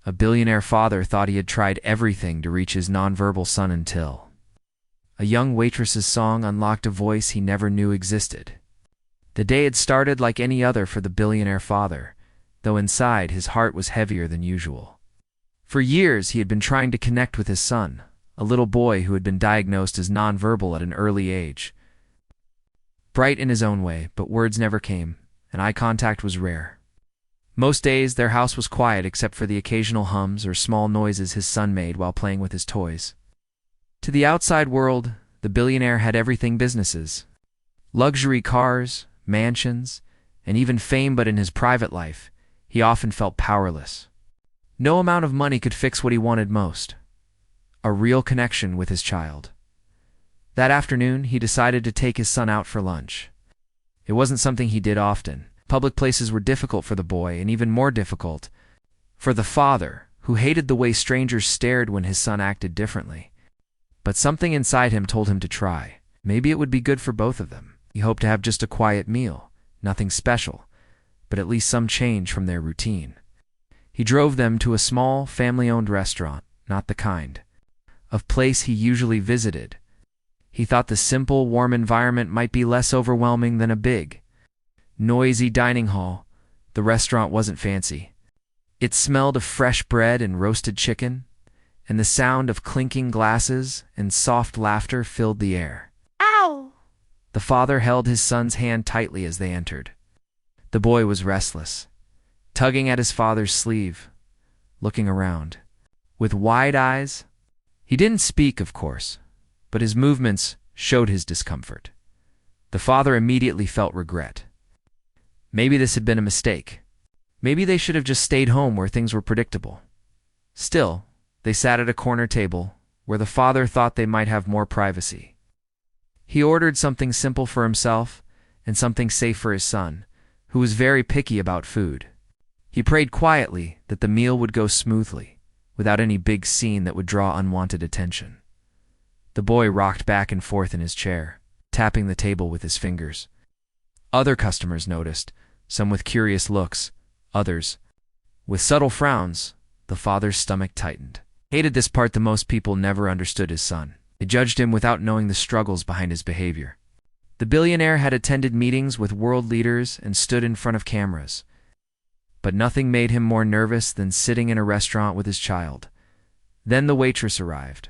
A billionaire father thought he had tried everything to reach his nonverbal son until a young waitress's song unlocked a voice he never knew existed. The day had started like any other for the billionaire father, though inside his heart was heavier than usual. For years he had been trying to connect with his son, a little boy who had been diagnosed as nonverbal at an early age. Bright in his own way, but words never came, and eye contact was rare. Most days their house was quiet except for the occasional hums or small noises his son made while playing with his toys. To the outside world, the billionaire had everything businesses. Luxury cars, mansions, and even fame, but in his private life, he often felt powerless. No amount of money could fix what he wanted most: a real connection with his child. That afternoon, he decided to take his son out for lunch. It wasn't something he did often. Public places were difficult for the boy, and even more difficult for the father, who hated the way strangers stared when his son acted differently. But something inside him told him to try. Maybe it would be good for both of them. He hoped to have just a quiet meal, nothing special, but at least some change from their routine. He drove them to a small, family-owned restaurant, not the kind of place he usually visited. He thought the simple, warm environment might be less overwhelming than a big, noisy dining hall. The restaurant wasn't fancy. It smelled of fresh bread and roasted chicken, and the sound of clinking glasses and soft laughter filled the air. Ow! The father held his son's hand tightly as they entered. The boy was restless, tugging at his father's sleeve, looking around. With wide eyes, he didn't speak, of course, but his movements showed his discomfort. The father immediately felt regret. Maybe this had been a mistake. Maybe they should have just stayed home where things were predictable. Still, they sat at a corner table where the father thought they might have more privacy. He ordered something simple for himself and something safe for his son, who was very picky about food. He prayed quietly that the meal would go smoothly, without any big scene that would draw unwanted attention. The boy rocked back and forth in his chair, tapping the table with his fingers. Other customers noticed, some with curious looks, others with subtle frowns. The father's stomach tightened. He hated this part the most people never understood his son. They judged him without knowing the struggles behind his behavior. The billionaire had attended meetings with world leaders and stood in front of cameras. But nothing made him more nervous than sitting in a restaurant with his child. Then the waitress arrived.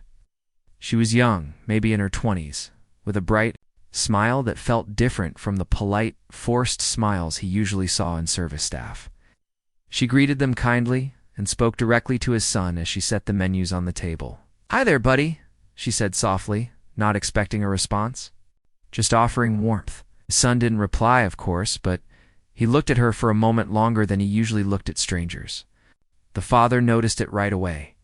She was young, maybe in her 20s, with a bright smile that felt different from the polite, forced smiles he usually saw in service staff. She greeted them kindly and spoke directly to his son as she set the menus on the table. "Hi there, buddy," she said softly, not expecting a response, just offering warmth. His son didn't reply, of course, but he looked at her for a moment longer than he usually looked at strangers. The father noticed it right away.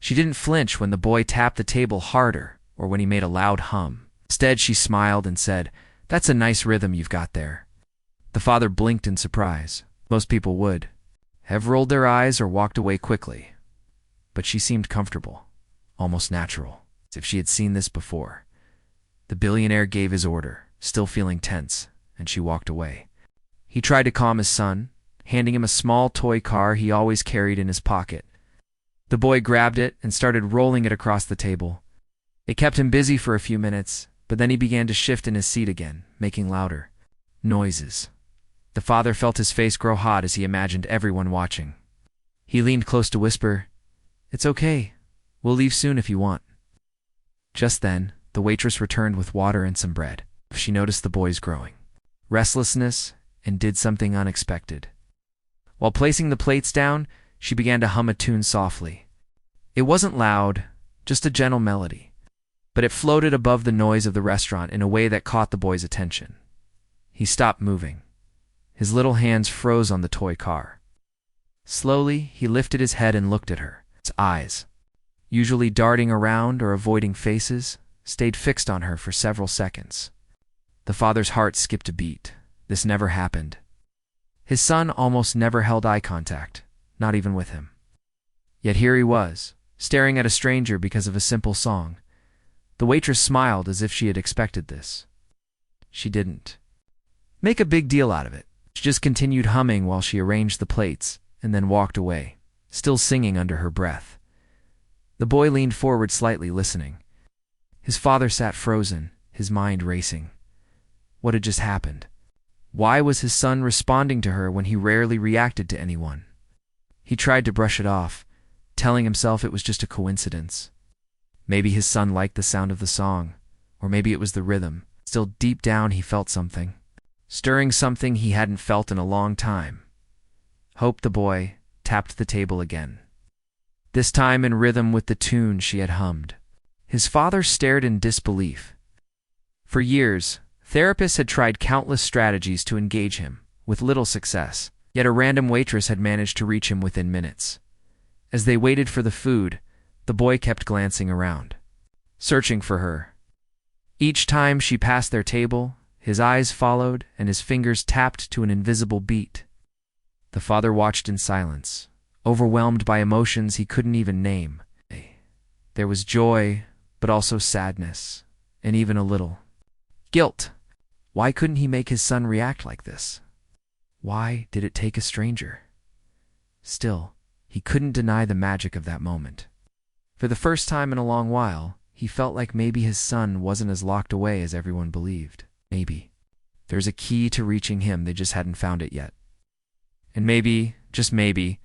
She didn't flinch when the boy tapped the table harder or when he made a loud hum. Instead, she smiled and said, "That's a nice rhythm you've got there." The father blinked in surprise. Most people would have rolled their eyes or walked away quickly. But she seemed comfortable, almost natural, as if she had seen this before. The billionaire gave his order, still feeling tense, and she walked away. He tried to calm his son, handing him a small toy car he always carried in his pocket. The boy grabbed it and started rolling it across the table. It kept him busy for a few minutes, but then he began to shift in his seat again, making louder noises. The father felt his face grow hot as he imagined everyone watching. He leaned close to whisper, "It's okay. We'll leave soon if you want." Just then, the waitress returned with water and some bread. She noticed the boy's growing restlessness and did something unexpected. While placing the plates down, she began to hum a tune softly. It wasn't loud, just a gentle melody, but it floated above the noise of the restaurant in a way that caught the boy's attention. He stopped moving. His little hands froze on the toy car. Slowly, he lifted his head and looked at her. His eyes, usually darting around or avoiding faces, stayed fixed on her for several seconds. The father's heart skipped a beat. This never happened. His son almost never held eye contact, not even with him. Yet here he was, staring at a stranger because of a simple song. The waitress smiled as if she had expected this. She didn't make a big deal out of it. She just continued humming while she arranged the plates and then walked away. still singing under her breath. The boy leaned forward slightly, listening. His father sat frozen, his mind racing. What had just happened? Why was his son responding to her when he rarely reacted to anyone? He tried to brush it off, telling himself it was just a coincidence. Maybe his son liked the sound of the song, or maybe it was the rhythm. Still, deep down, he felt something. Stirring something he hadn't felt in a long time. Hope, the boy, tapped the table again. This time in rhythm with the tune she had hummed. His father stared in disbelief. For years, therapists had tried countless strategies to engage him, with little success. Yet a random waitress had managed to reach him within minutes. As they waited for the food, the boy kept glancing around, searching for her. Each time she passed their table, his eyes followed and his fingers tapped to an invisible beat. The father watched in silence, overwhelmed by emotions he couldn't even name. There was joy, but also sadness, and even a little guilt. Why couldn't he make his son react like this? Why did it take a stranger? Still, he couldn't deny the magic of that moment. For the first time in a long while, he felt like maybe his son wasn't as locked away as everyone believed. Maybe there's a key to reaching him, they just hadn't found it yet. And maybe, just maybe,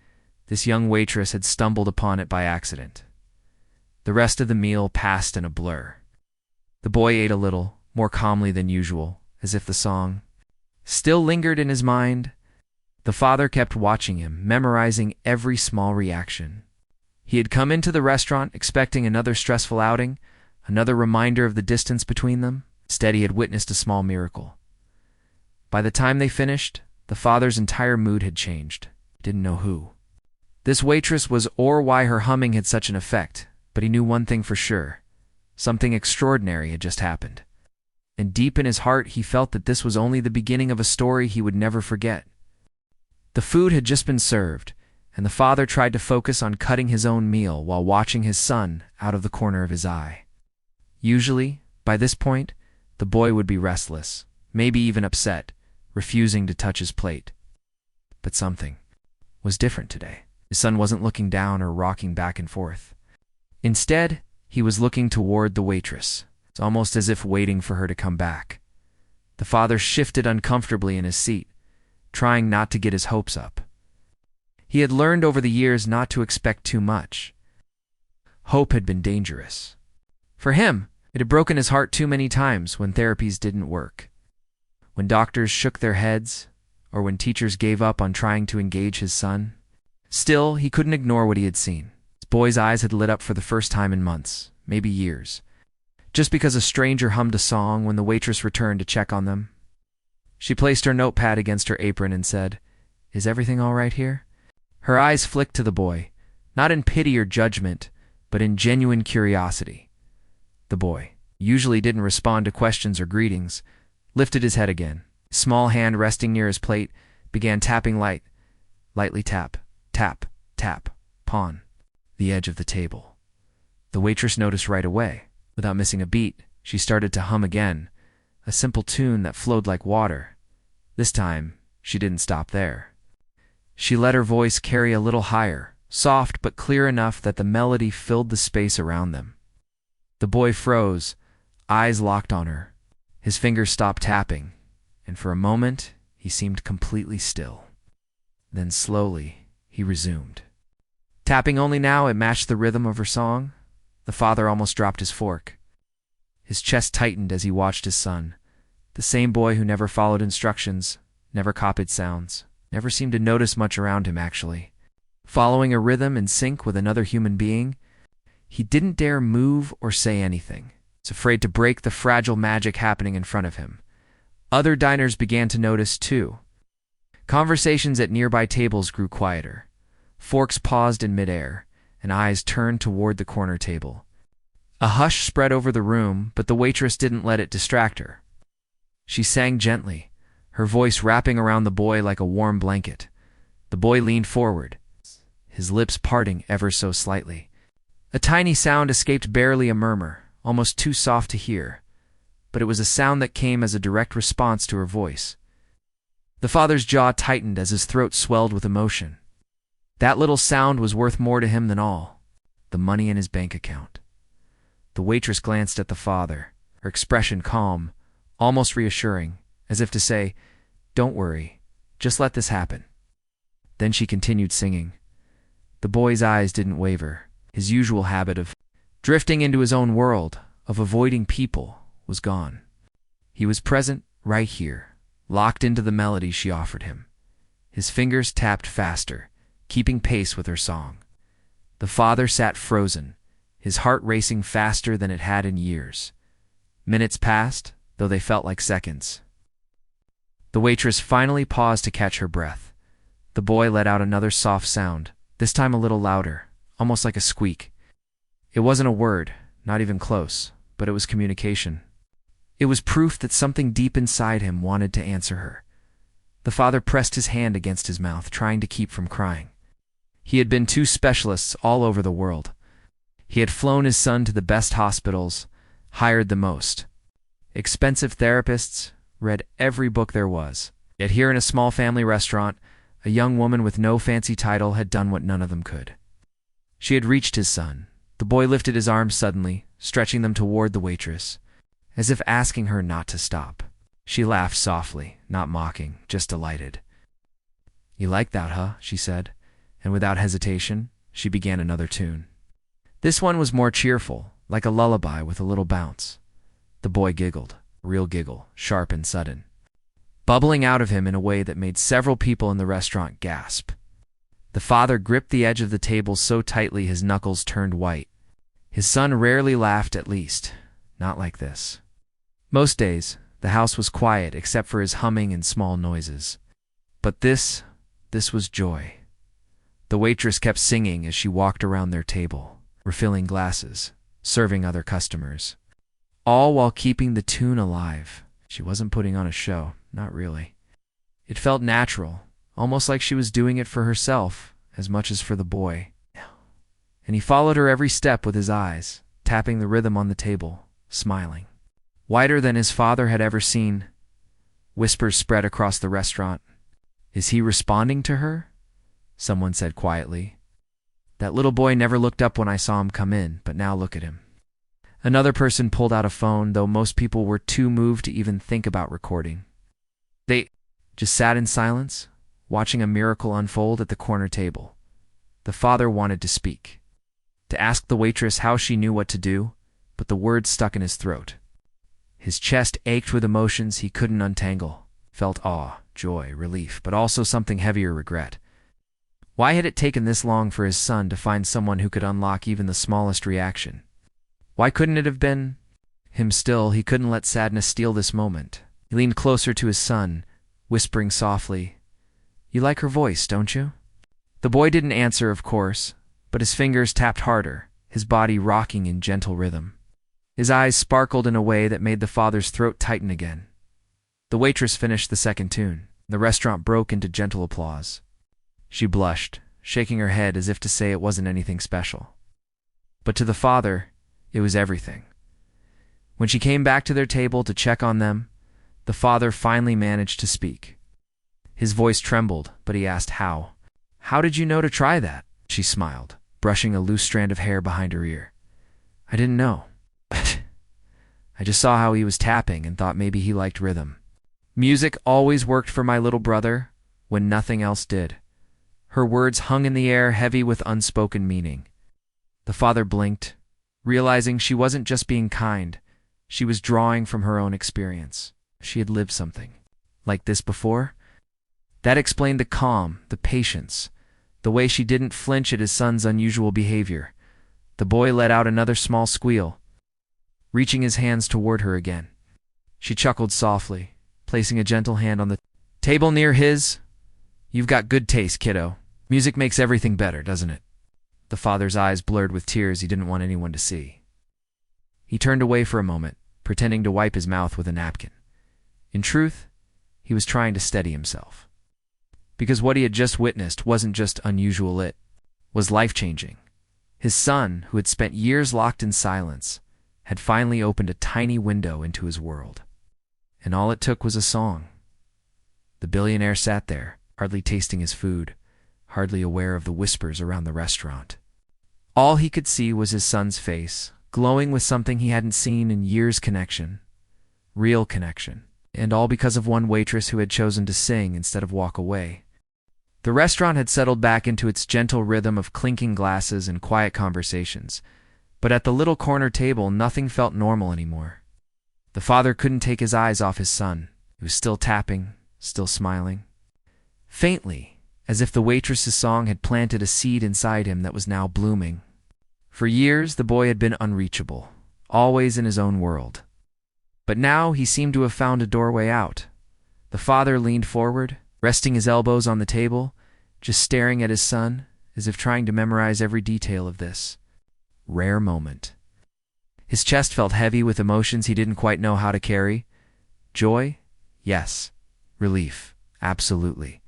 this young waitress had stumbled upon it by accident. The rest of the meal passed in a blur. The boy ate a little, more calmly than usual, as if the song still lingered in his mind. The father kept watching him, memorizing every small reaction. He had come into the restaurant expecting another stressful outing, another reminder of the distance between them. Instead, he had witnessed a small miracle. By the time they finished, the father's entire mood had changed. He didn't know who this waitress was or why her humming had such an effect, but he knew one thing for sure. Something extraordinary had just happened. And deep in his heart, he felt that this was only the beginning of a story he would never forget. The food had just been served, and the father tried to focus on cutting his own meal while watching his son out of the corner of his eye. Usually, by this point, the boy would be restless, maybe even upset, refusing to touch his plate. But something was different today. His son wasn't looking down or rocking back and forth. Instead, he was looking toward the waitress. It's almost as if waiting for her to come back. The father shifted uncomfortably in his seat, trying not to get his hopes up. He had learned over the years not to expect too much. Hope had been dangerous. For him, it had broken his heart too many times when therapies didn't work, when doctors shook their heads, or when teachers gave up on trying to engage his son. Still, he couldn't ignore what he had seen. His boy's eyes had lit up for the first time in months, maybe years, just because a stranger hummed a song when the waitress returned to check on them. She placed her notepad against her apron and said, "Is everything all right here?" Her eyes flicked to the boy, not in pity or judgment, but in genuine curiosity. The boy, usually didn't respond to questions or greetings, lifted his head again. His small hand resting near his plate, began tapping lightly tap, tap, tap, pawn, the edge of the table. The waitress noticed right away. Without missing a beat, she started to hum again, a simple tune that flowed like water. This time, she didn't stop there. She let her voice carry a little higher, soft but clear enough that the melody filled the space around them. The boy froze, eyes locked on her. His fingers stopped tapping, and for a moment, he seemed completely still. Then slowly, he resumed. Tapping only now, it matched the rhythm of her song. The father almost dropped his fork. His chest tightened as he watched his son, the same boy who never followed instructions, never copied sounds, never seemed to notice much around him, actually. Following a rhythm in sync with another human being, he didn't dare move or say anything. He was afraid to break the fragile magic happening in front of him. Other diners began to notice, too. Conversations at nearby tables grew quieter. Forks paused in midair, and eyes turned toward the corner table. A hush spread over the room, but the waitress didn't let it distract her. She sang gently, her voice wrapping around the boy like a warm blanket. The boy leaned forward, his lips parting ever so slightly. A tiny sound escaped, barely a murmur, almost too soft to hear, but it was a sound that came as a direct response to her voice. The father's jaw tightened as his throat swelled with emotion. That little sound was worth more to him than all, the money in his bank account. The waitress glanced at the father, her expression calm, almost reassuring, as if to say, "Don't worry, just let this happen." Then she continued singing. The boy's eyes didn't waver. His usual habit of drifting into his own world, of avoiding people, was gone. He was present right here, locked into the melody she offered him. His fingers tapped faster, keeping pace with her song. The father sat frozen, his heart racing faster than it had in years. Minutes passed, though they felt like seconds. The waitress finally paused to catch her breath. The boy let out another soft sound, this time a little louder, almost like a squeak. It wasn't a word, not even close, but it was communication. It was proof that something deep inside him wanted to answer her. The father pressed his hand against his mouth, trying to keep from crying. He had been to specialists all over the world. He had flown his son to the best hospitals, hired the most expensive therapists, read every book there was. Yet here in a small family restaurant, a young woman with no fancy title had done what none of them could. She had reached his son. The boy lifted his arms suddenly, stretching them toward the waitress, as if asking her not to stop. She laughed softly, not mocking, just delighted. "You like that, huh?" she said, and without hesitation, she began another tune. This one was more cheerful, like a lullaby with a little bounce. The boy giggled, a real giggle, sharp and sudden, bubbling out of him in a way that made several people in the restaurant gasp. The father gripped the edge of the table so tightly his knuckles turned white. His son rarely laughed, at least, not like this. Most days, the house was quiet except for his humming and small noises. But this was joy. The waitress kept singing as she walked around their table, refilling glasses, serving other customers, all while keeping the tune alive. She wasn't putting on a show, not really. It felt natural, almost like she was doing it for herself as much as for the boy. And he followed her every step with his eyes, tapping the rhythm on the table, smiling. Whiter than his father had ever seen. Whispers spread across the restaurant. "Is he responding to her?" someone said quietly. "That little boy never looked up when I saw him come in, but now look at him." Another person pulled out a phone, though most people were too moved to even think about recording. They just sat in silence, watching a miracle unfold at the corner table. The father wanted to speak, to ask the waitress how she knew what to do, but the words stuck in his throat. His chest ached with emotions he couldn't untangle, felt awe, joy, relief, but also something heavier, regret. Why had it taken this long for his son to find someone who could unlock even the smallest reaction? Why couldn't it have been him? Still, he couldn't let sadness steal this moment. He leaned closer to his son, whispering softly, "You like her voice, don't you?" The boy didn't answer, of course, but his fingers tapped harder, his body rocking in gentle rhythm. His eyes sparkled in a way that made the father's throat tighten again. The waitress finished the second tune. The restaurant broke into gentle applause. She blushed, shaking her head as if to say it wasn't anything special. But to the father, it was everything. When she came back to their table to check on them, the father finally managed to speak. His voice trembled, but he asked how. "How did you know to try that?" She smiled, brushing a loose strand of hair behind her ear. "I didn't know. I just saw how he was tapping and thought maybe he liked rhythm. Music always worked for my little brother when nothing else did." Her words hung in the air, heavy with unspoken meaning. The father blinked, realizing she wasn't just being kind, she was drawing from her own experience. She had lived something like this before. That explained the calm, the patience, the way she didn't flinch at his son's unusual behavior. The boy let out another small squeal, reaching his hands toward her again. She chuckled softly, placing a gentle hand on the table near his. "You've got good taste, kiddo. Music makes everything better, doesn't it?" The father's eyes blurred with tears he didn't want anyone to see. He turned away for a moment, pretending to wipe his mouth with a napkin. In truth, he was trying to steady himself. Because what he had just witnessed wasn't just unusual, it was life-changing. His son, who had spent years locked in silence, had finally opened a tiny window into his world. And all it took was a song. The billionaire sat there, hardly tasting his food, hardly aware of the whispers around the restaurant. All he could see was his son's face, glowing with something he hadn't seen in years. Connection. Real connection. And all because of one waitress who had chosen to sing instead of walk away. The restaurant had settled back into its gentle rhythm of clinking glasses and quiet conversations, but at the little corner table nothing felt normal anymore. The father couldn't take his eyes off his son. He was still tapping, still smiling. Faintly, as if the waitress's song had planted a seed inside him that was now blooming. For years the boy had been unreachable, always in his own world. But now he seemed to have found a doorway out. The father leaned forward, resting his elbows on the table, just staring at his son, as if trying to memorize every detail of this rare moment. His chest felt heavy with emotions he didn't quite know how to carry. Joy? Yes. Relief? Absolutely.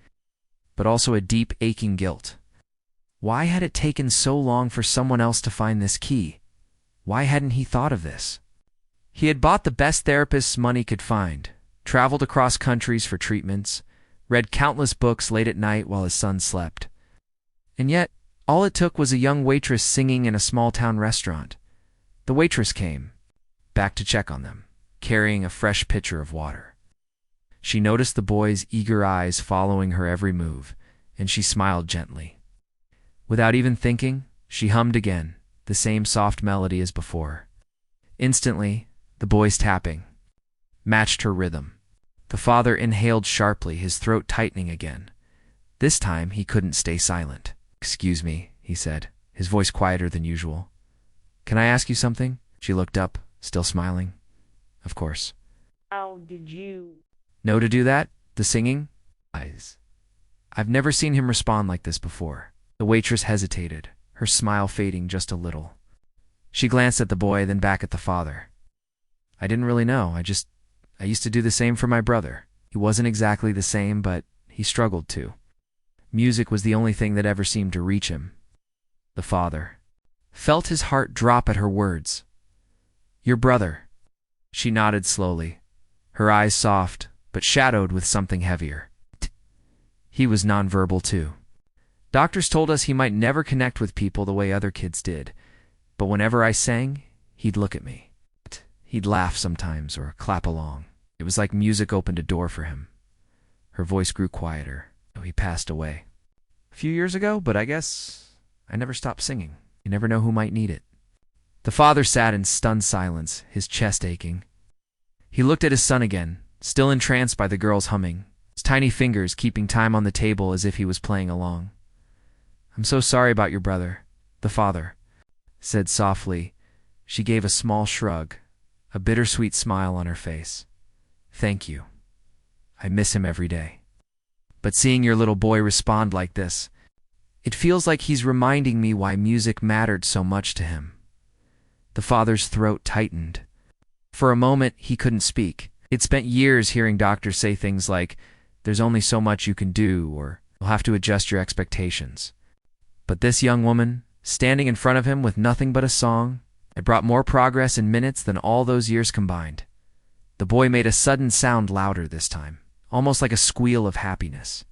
But also a deep, aching guilt. Why had it taken so long for someone else to find this key? Why hadn't he thought of this? He had bought the best therapists money could find, traveled across countries for treatments, read countless books late at night while his son slept. And yet, all it took was a young waitress singing in a small-town restaurant. The waitress came, back to check on them, carrying a fresh pitcher of water. She noticed the boy's eager eyes following her every move, and she smiled gently. Without even thinking, she hummed again, the same soft melody as before. Instantly, the boy's tapping matched her rhythm. The father inhaled sharply, his throat tightening again. This time, he couldn't stay silent. "Excuse me," he said, his voice quieter than usual. "Can I ask you something?" She looked up, still smiling. "Of course." "How did you "Know to do that? The singing?" Eyes. I've never seen him respond like this before. The waitress hesitated, her smile fading just a little. She glanced at the boy, then back at the father. "I didn't really know. I used to do the same for my brother. He wasn't exactly the same, but he struggled too. Music was the only thing that ever seemed to reach him." The father felt his heart drop at her words. "Your brother." She nodded slowly, her eyes soft, but shadowed with something heavier. "He was nonverbal too. Doctors told us he might never connect with people the way other kids did, but whenever I sang, he'd look at me. He'd laugh sometimes or clap along. It was like music opened a door for him." Her voice grew quieter. He passed away a few years ago, but I guess I never stopped singing. You never know who might need it. The father sat in stunned silence, his chest aching. He looked at his son again, still entranced by the girl's humming, his tiny fingers keeping time on the table as if he was playing along. "I'm so sorry about your brother," the father said softly. She gave a small shrug, a bittersweet smile on her face. "Thank you. I miss him every day. But seeing your little boy respond like this, it feels like he's reminding me why music mattered so much to him." The father's throat tightened. For a moment, he couldn't speak. He'd spent years hearing doctors say things like, "There's only so much you can do," or "You'll have to adjust your expectations." But this young woman, standing in front of him with nothing but a song, had brought more progress in minutes than all those years combined. The boy made a sudden sound louder this time, almost like a squeal of happiness.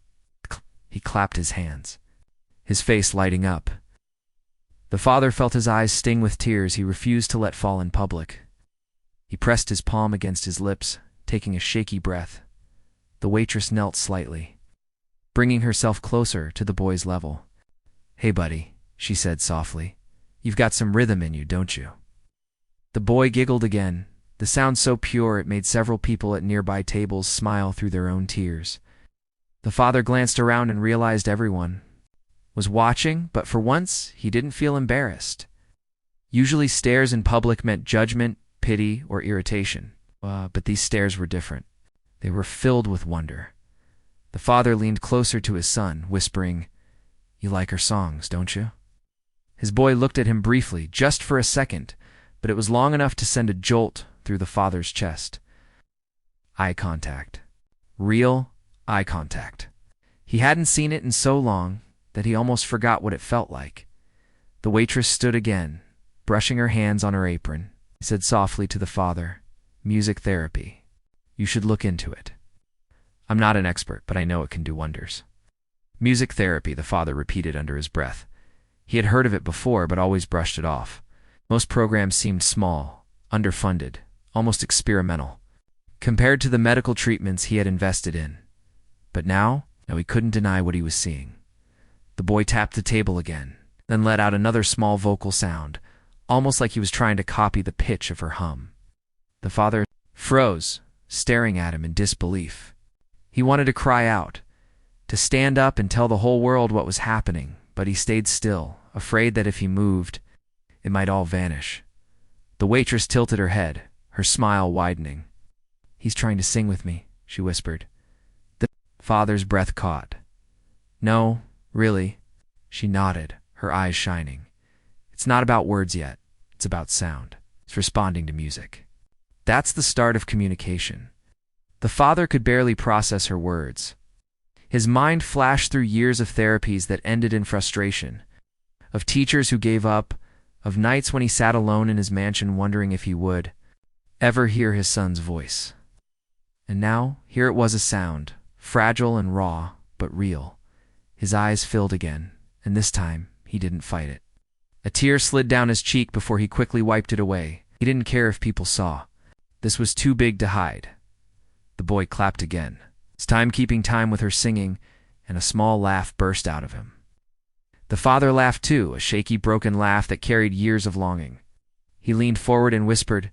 He clapped his hands, his face lighting up. The father felt his eyes sting with tears he refused to let fall in public. He pressed his palm against his lips, taking a shaky breath. The waitress knelt slightly, bringing herself closer to the boy's level. "Hey, buddy," she said softly. "You've got some rhythm in you, don't you?" The boy giggled again, the sound so pure it made several people at nearby tables smile through their own tears. The father glanced around and realized everyone was watching, but for once he didn't feel embarrassed. Usually stares in public meant judgment, pity, or irritation, but these stares were different. They were filled with wonder. The father leaned closer to his son, whispering, "You like her songs, don't you?" His boy looked at him briefly, just for a second, but it was long enough to send a jolt through the father's chest. Eye contact. Real eye contact. He hadn't seen it in so long that he almost forgot what it felt like. The waitress stood again, brushing her hands on her apron. He said softly to the father, "Music therapy. You should look into it. I'm not an expert, but I know it can do wonders." Music therapy, the father repeated under his breath. He had heard of it before, but always brushed it off. Most programs seemed small, underfunded, almost experimental, compared to the medical treatments he had invested in. But now he couldn't deny what he was seeing. The boy tapped the table again, then let out another small vocal sound, almost like he was trying to copy the pitch of her hum. The father froze, staring at him in disbelief. He wanted to cry out, to stand up and tell the whole world what was happening, but he stayed still, afraid that if he moved, it might all vanish. The waitress tilted her head, her smile widening. "He's trying to sing with me," she whispered. The father's breath caught. "No, really," she nodded, her eyes shining. "It's not about words yet. It's about sound. It's responding to music." That's the start of communication. The father could barely process her words. His mind flashed through years of therapies that ended in frustration, of teachers who gave up, of nights when he sat alone in his mansion wondering if he would ever hear his son's voice. And now, here it was, a sound, fragile and raw, but real. His eyes filled again, and this time he didn't fight it. A tear slid down his cheek before he quickly wiped it away. He didn't care if people saw. This was too big to hide. The boy clapped again, his time keeping time with her singing, and a small laugh burst out of him. The father laughed too, a shaky, broken laugh that carried years of longing. He leaned forward and whispered,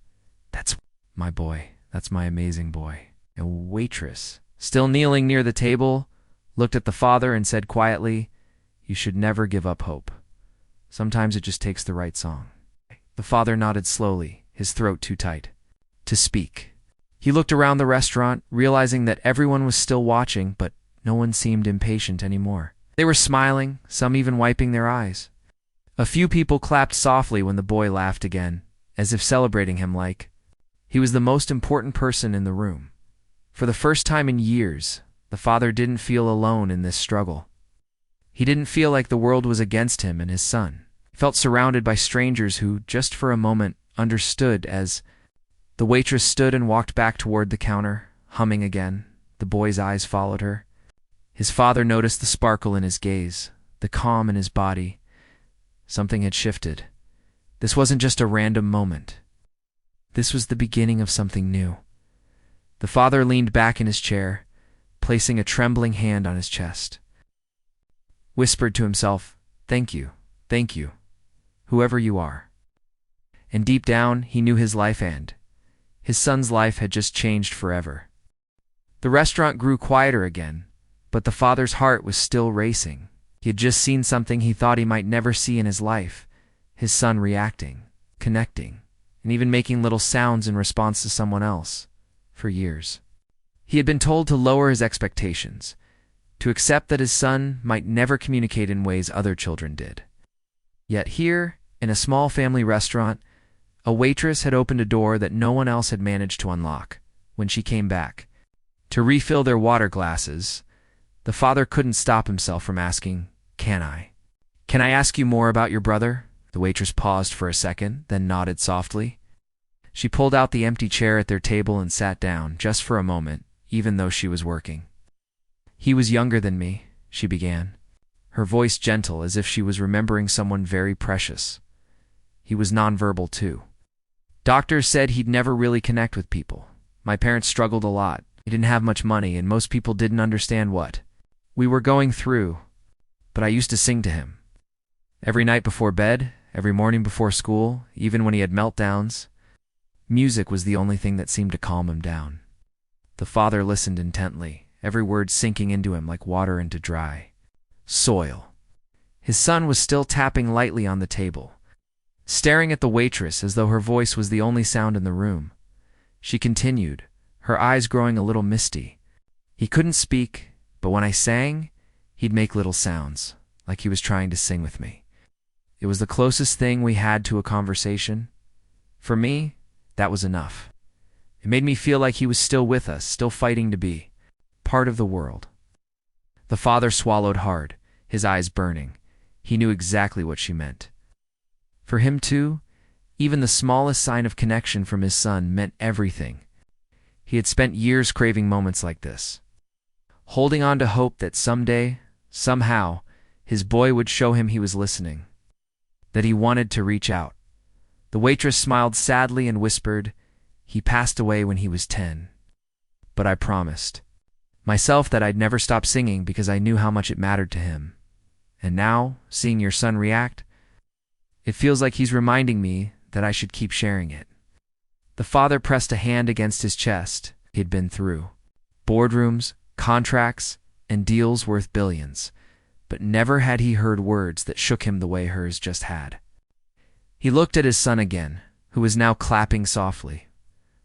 "That's my boy. That's my amazing boy." A waitress, still kneeling near the table, looked at the father and said quietly, "You should never give up hope. Sometimes it just takes the right song." The father nodded slowly, his throat too tight to speak. He looked around the restaurant, realizing that everyone was still watching, but no one seemed impatient anymore. They were smiling, some even wiping their eyes. A few people clapped softly when the boy laughed again, as if celebrating him like he was the most important person in the room. For the first time in years, the father didn't feel alone in this struggle. He didn't feel like the world was against him and his son. He felt surrounded by strangers who, just for a moment, understood. As the waitress stood and walked back toward the counter, humming again, the boy's eyes followed her. His father noticed the sparkle in his gaze, the calm in his body. Something had shifted. This wasn't just a random moment. This was the beginning of something new. The father leaned back in his chair, placing a trembling hand on his chest. Whispered to himself, thank you, whoever you are." And deep down, he knew his life and his son's life had just changed forever. The restaurant grew quieter again, but the father's heart was still racing. He had just seen something he thought he might never see in his life, his son reacting, connecting, and even making little sounds in response to someone else. For years, he had been told to lower his expectations, to accept that his son might never communicate in ways other children did. Yet here, in a small family restaurant, a waitress had opened a door that no one else had managed to unlock. When she came back to refill their water glasses, the father couldn't stop himself from asking, Can I ask you more about your brother?" The waitress paused for a second, then nodded softly. She pulled out the empty chair at their table and sat down, just for a moment, even though she was working. "He was younger than me," she began, her voice gentle as if she was remembering someone very precious. "He was nonverbal too. Doctors said he'd never really connect with people. My parents struggled a lot. He didn't have much money, and most people didn't understand what we were going through. But I used to sing to him. Every night before bed, every morning before school, even when he had meltdowns. Music was the only thing that seemed to calm him down." The father listened intently, every word sinking into him like water into dry soil. His son was still tapping lightly on the table, staring at the waitress as though her voice was the only sound in the room. She continued, her eyes growing a little misty. "He couldn't speak, but when I sang, he'd make little sounds, like he was trying to sing with me. It was the closest thing we had to a conversation. For me, that was enough. It made me feel like he was still with us, still fighting to be part of the world." The father swallowed hard, his eyes burning. He knew exactly what she meant. For him too, even the smallest sign of connection from his son meant everything. He had spent years craving moments like this, holding on to hope that someday Somehow, his boy would show him he was listening, that he wanted to reach out. The waitress smiled sadly and whispered, "He passed away when he was 10. But I promised myself that I'd never stop singing because I knew how much it mattered to him. And now, seeing your son react, it feels like he's reminding me that I should keep sharing it." The father pressed a hand against his chest. He'd been through boardrooms, contracts, and deals worth billions, but never had he heard words that shook him the way hers just had. He looked at his son again, who was now clapping softly,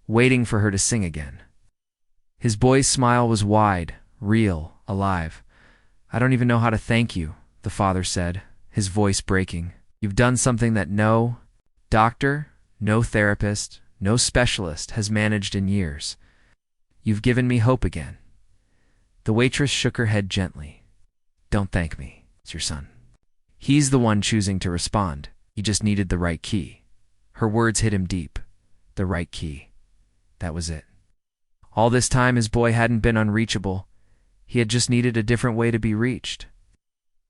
waiting for her to sing again. His boy's smile was wide, real, alive. "I don't even know how to thank you," the father said, his voice breaking. "You've done something that no doctor, no therapist, no specialist has managed in years. You've given me hope again." The waitress shook her head gently. "Don't thank me. It's your son. He's the one choosing to respond. He just needed the right key." Her words hit him deep. The right key. That was it. All this time his boy hadn't been unreachable. He had just needed a different way to be reached.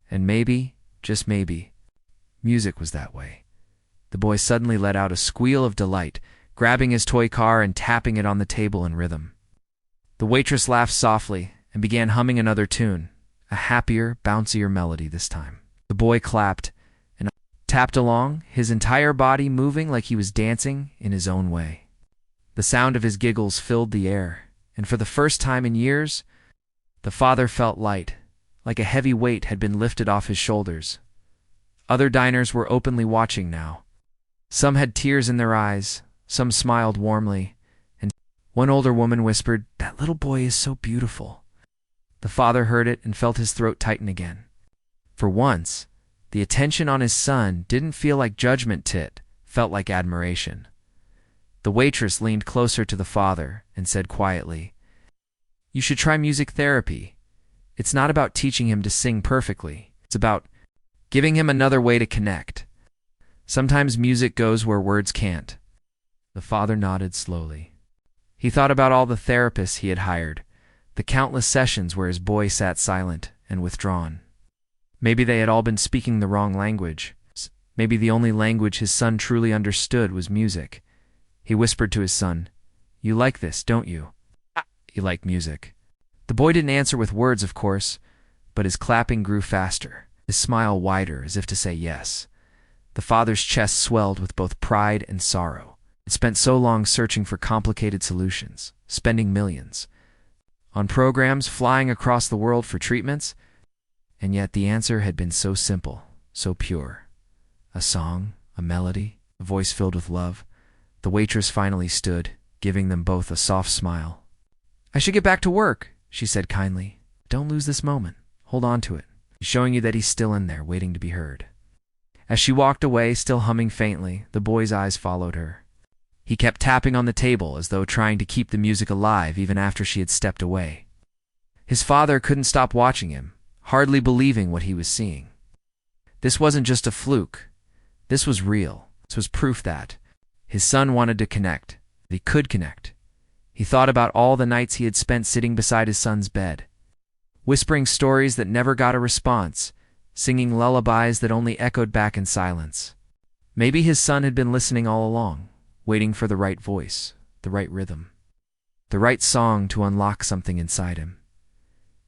And maybe, just maybe, music was that way. The boy suddenly let out a squeal of delight, grabbing his toy car and tapping it on the table in rhythm. The waitress laughed softly and began humming another tune, a happier, bouncier melody this time. The boy clapped and tapped along, his entire body moving like he was dancing in his own way. The sound of his giggles filled the air, and for the first time in years, the father felt light, like a heavy weight had been lifted off his shoulders. Other diners were openly watching now. Some had tears in their eyes, some smiled warmly, and one older woman whispered, "That little boy is so beautiful." The father heard it and felt his throat tighten again. For once, the attention on his son didn't feel like judgment, it felt like admiration. The waitress leaned closer to the father and said quietly, "You should try music therapy. It's not about teaching him to sing perfectly. It's about giving him another way to connect. Sometimes music goes where words can't." The father nodded slowly. He thought about all the therapists he had hired, the countless sessions where his boy sat silent and withdrawn. Maybe they had all been speaking the wrong language. Maybe the only language his son truly understood was music. He whispered to his son, "You like this, don't you?" "You like music." The boy didn't answer with words, of course, but his clapping grew faster, his smile wider as if to say yes. The father's chest swelled with both pride and sorrow. He'd spent so long searching for complicated solutions, spending millions on programs, flying across the world for treatments, and yet the answer had been so simple, so pure. A song, a melody, a voice filled with love. The waitress finally stood, giving them both a soft smile. "I should get back to work," she said kindly. "Don't lose this moment. Hold on to it. He's showing you that he's still in there, waiting to be heard." As she walked away, still humming faintly, the boy's eyes followed her. He kept tapping on the table as though trying to keep the music alive even after she had stepped away. His father couldn't stop watching him, hardly believing what he was seeing. This wasn't just a fluke. This was real. This was proof that his son wanted to connect, that he could connect. He thought about all the nights he had spent sitting beside his son's bed, whispering stories that never got a response, singing lullabies that only echoed back in silence. Maybe his son had been listening all along, waiting for the right voice, the right rhythm, the right song to unlock something inside him.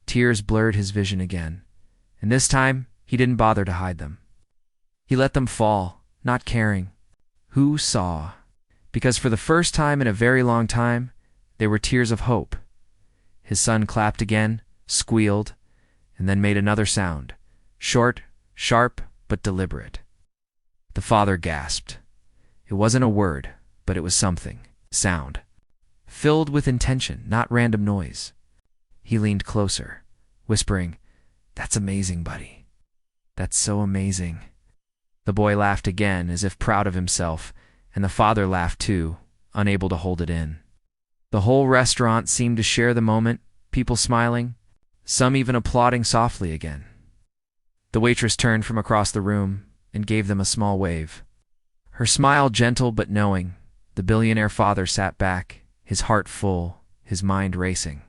Tears blurred his vision again, and this time he didn't bother to hide them. He let them fall, not caring who saw, because for the first time in a very long time, they were tears of hope. His son clapped again, squealed, and then made another sound, short, sharp, but deliberate. The father gasped. It wasn't a word, but it was something, sound, filled with intention, not random noise. He leaned closer, whispering, "That's amazing, buddy. That's so amazing." The boy laughed again, as if proud of himself, and the father laughed too, unable to hold it in. The whole restaurant seemed to share the moment, people smiling, some even applauding softly again. The waitress turned from across the room and gave them a small wave. Her smile gentle but knowing, the billionaire father sat back, his heart full, his mind racing.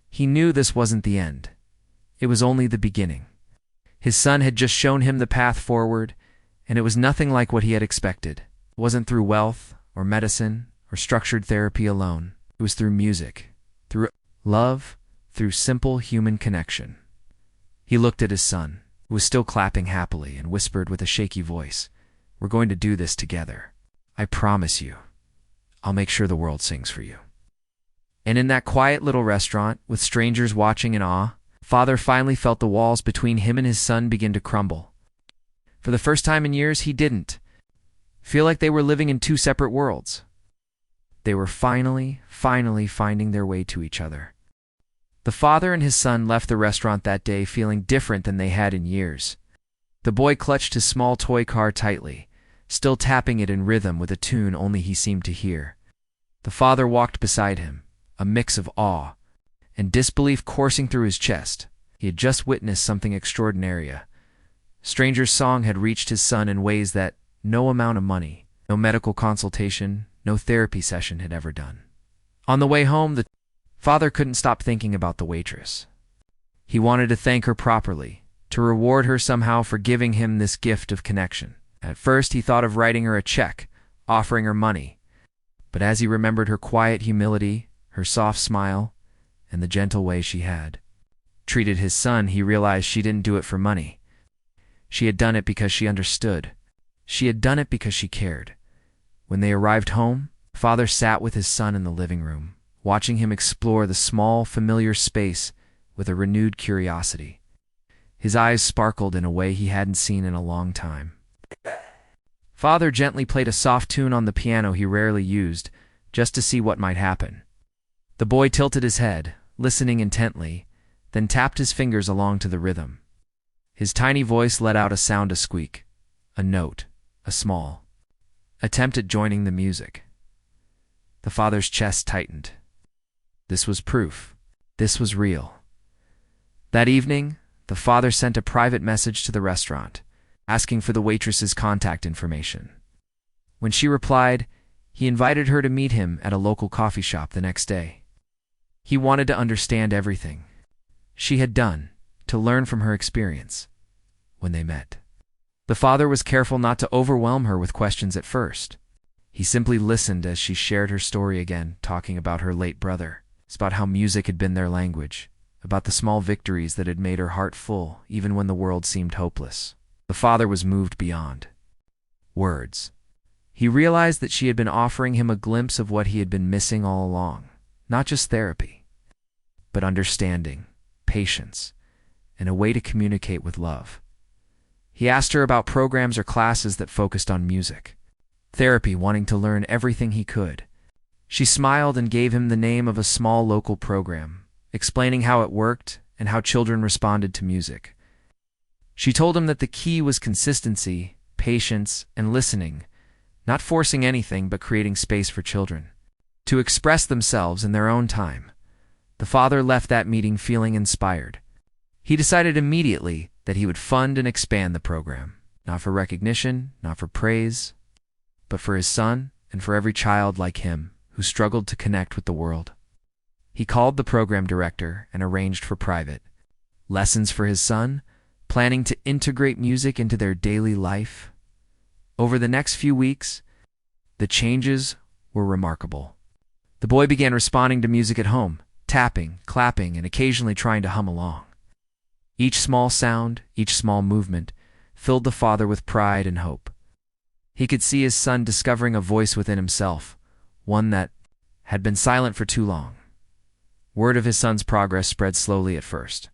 He knew this wasn't the end. it was only the beginning. His son had just shown him the path forward, and it was nothing like what he had expected. It wasn't through wealth or medicine or structured therapy alone. It was through music, through love, through simple human connection. He looked at his son, who was still clapping happily, and whispered with a shaky voice, "We're going to do this together. I promise you. I'll make sure the world sings for you." And in that quiet little restaurant, with strangers watching in awe, Father finally felt the walls between him and his son begin to crumble. For the first time in years, he didn't feel like they were living in two separate worlds. They were finally finding their way to each other. The father and his son left the restaurant that day feeling different than they had in years. The boy clutched his small toy car tightly, still tapping it in rhythm with a tune only he seemed to hear. The father walked beside him, a mix of awe and disbelief coursing through his chest. He had just witnessed something extraordinary. A stranger's song had reached his son in ways that no amount of money, no medical consultation, no therapy session had ever done. On the way home, the father couldn't stop thinking about the waitress. He wanted to thank her properly, to reward her somehow for giving him this gift of connection. At first, he thought of writing her a check, offering her money. But as he remembered her quiet humility, her soft smile, and the gentle way she had treated his son, he realized she didn't do it for money. She had done it because she understood. She had done it because she cared. When they arrived home, father sat with his son in the living room, watching him explore the small, familiar space with a renewed curiosity. His eyes sparkled in a way he hadn't seen in a long time. Father gently played a soft tune on the piano he rarely used, just to see what might happen. The boy tilted his head, listening intently, then tapped his fingers along to the rhythm. His tiny voice let out a sound, a squeak, a note, a small attempt at joining the music. The father's chest tightened. This was proof. This was real. That evening, the father sent a private message to the restaurant, asking for the waitress's contact information. When she replied, he invited her to meet him at a local coffee shop the next day. He wanted to understand everything she had done, to learn from her experience. When they met, the father was careful not to overwhelm her with questions at first. He simply listened as she shared her story again, talking about her late brother, about how music had been their language, about the small victories that had made her heart full even when the world seemed hopeless. The father was moved beyond words. He realized that she had been offering him a glimpse of what he had been missing all along, not just therapy, but understanding, patience, and a way to communicate with love. He asked her about programs or classes that focused on music, therapy, wanting to learn everything he could. She smiled and gave him the name of a small local program, explaining how it worked and how children responded to music. She told him that the key was consistency, patience, and listening, not forcing anything but creating space for children to express themselves in their own time. The father left that meeting feeling inspired. He decided immediately that he would fund and expand the program, not for recognition, not for praise, but for his son and for every child like him who struggled to connect with the world. He called the program director and arranged for private lessons for his son, planning to integrate music into their daily life. Over the next few weeks, the changes were remarkable. The boy began responding to music at home, tapping, clapping, and occasionally trying to hum along. Each small sound, each small movement, filled the father with pride and hope. He could see his son discovering a voice within himself, one that had been silent for too long. Word of his son's progress spread slowly at first.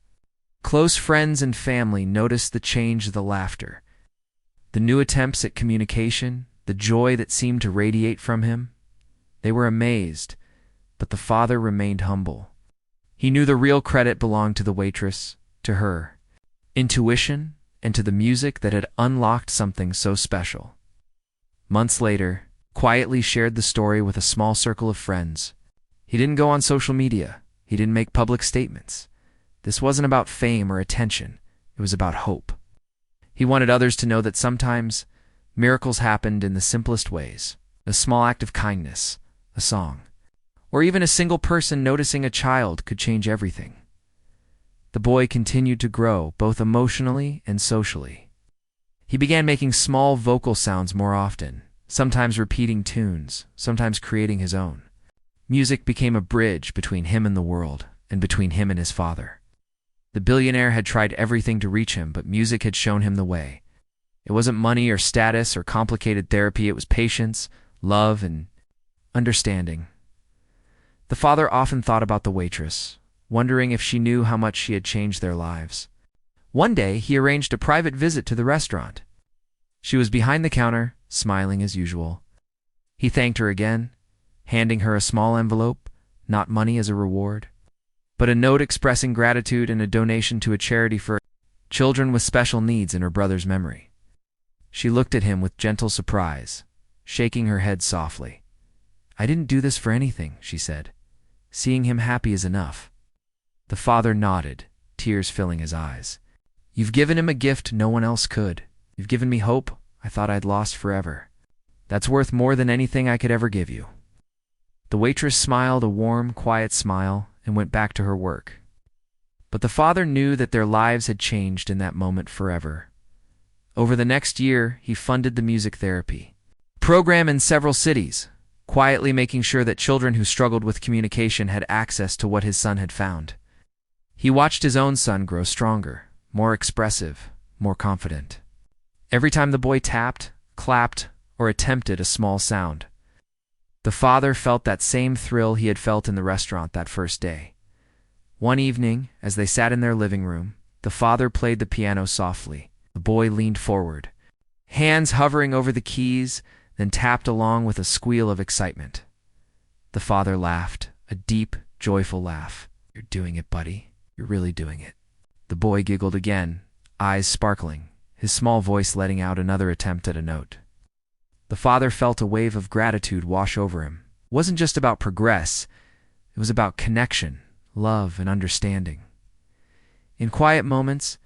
Close friends and family noticed the change, the laughter, the new attempts at communication, the joy that seemed to radiate from him. They were amazed, but the father remained humble. He knew the real credit belonged to the waitress, to her intuition, and to the music that had unlocked something so special. Months later, quietly shared the story with a small circle of friends. He didn't go on social media. He didn't make public statements. This wasn't about fame or attention. It was about hope. He wanted others to know that sometimes miracles happened in the simplest ways. A small act of kindness, a song, or even a single person noticing a child could change everything. the boy continued to grow, both emotionally and socially. He began making small vocal sounds more often, sometimes repeating tunes, sometimes creating his own. Music became a bridge between him and the world, and between him and his father. The billionaire had tried everything to reach him, but music had shown him the way. It wasn't money or status or complicated therapy, it was patience, love, and understanding. The father often thought about the waitress, wondering if she knew how much she had changed their lives. One day, he arranged a private visit to the restaurant. She was behind the counter, smiling as usual. He thanked her again, handing her a small envelope, not money as a reward, but a note expressing gratitude and a donation to a charity for children with special needs in her brother's memory. She looked at him with gentle surprise, shaking her head softly. "I didn't do this for anything," she said. "Seeing him happy is enough." The father nodded, tears filling his eyes. "You've given him a gift no one else could. You've given me hope I thought I'd lost forever. That's worth more than anything I could ever give you." The waitress smiled a warm, quiet smile and went back to her work. But the father knew that their lives had changed in that moment forever. Over the next year, he funded the music therapy program in several cities, quietly making sure that children who struggled with communication had access to what his son had found. He watched his own son grow stronger, more expressive, more confident. Every time the boy tapped, clapped, or attempted a small sound, the father felt that same thrill he had felt in the restaurant that first day. One evening, as they sat in their living room, the father played the piano softly. The boy leaned forward, hands hovering over the keys, then tapped along with a squeal of excitement. The father laughed, a deep, joyful laugh. "You're doing it, buddy. You're really doing it." The boy giggled again, eyes sparkling, his small voice letting out another attempt at a note. The father felt a wave of gratitude wash over him. It wasn't just about progress, it was about connection, love, and understanding. In quiet moments,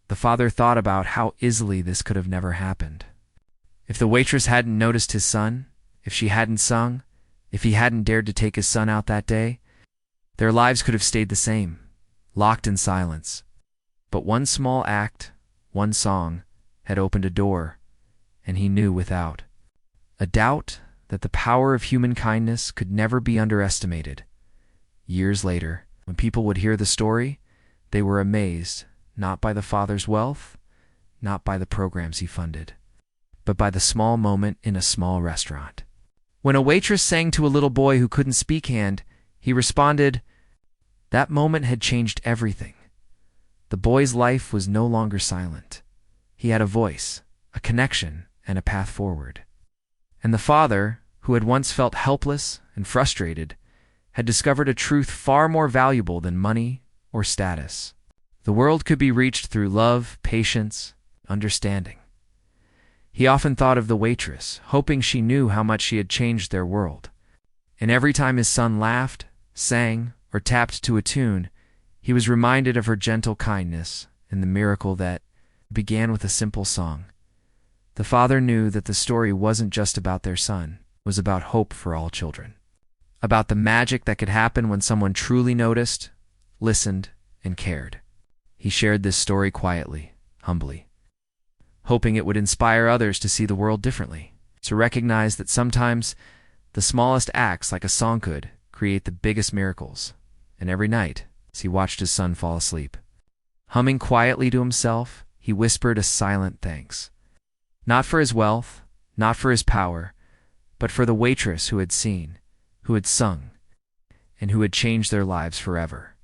the father thought about how easily this could have never happened. If the waitress hadn't noticed his son, if she hadn't sung, if he hadn't dared to take his son out that day, their lives could have stayed the same, locked in silence. But one small act, one song, had opened a door, and he knew without a doubt that the power of human kindness could never be underestimated. Years later, when people would hear the story, they were amazed, not by the father's wealth, not by the programs he funded, but by the small moment in a small restaurant. When a waitress sang to a little boy who couldn't speak hand, he responded, that moment had changed everything. The boy's life was no longer silent. He had a voice, a connection, and a path forward. And the father, who had once felt helpless and frustrated, had discovered a truth far more valuable than money or status. The world could be reached through love, patience, understanding. He often thought of the waitress, hoping she knew how much she had changed their world. And every time his son laughed, sang, or tapped to a tune, he was reminded of her gentle kindness and the miracle that began with a simple song. The father knew that the story wasn't just about their son, it was about hope for all children. About the magic that could happen when someone truly noticed, listened, and cared. He shared this story quietly, humbly, hoping it would inspire others to see the world differently, to recognize that sometimes the smallest acts, like a song, could create the biggest miracles. And every night, as he watched his son fall asleep, humming quietly to himself, he whispered a silent thanks. Not for his wealth, not for his power, but for the waitress who had seen, who had sung, and who had changed their lives forever.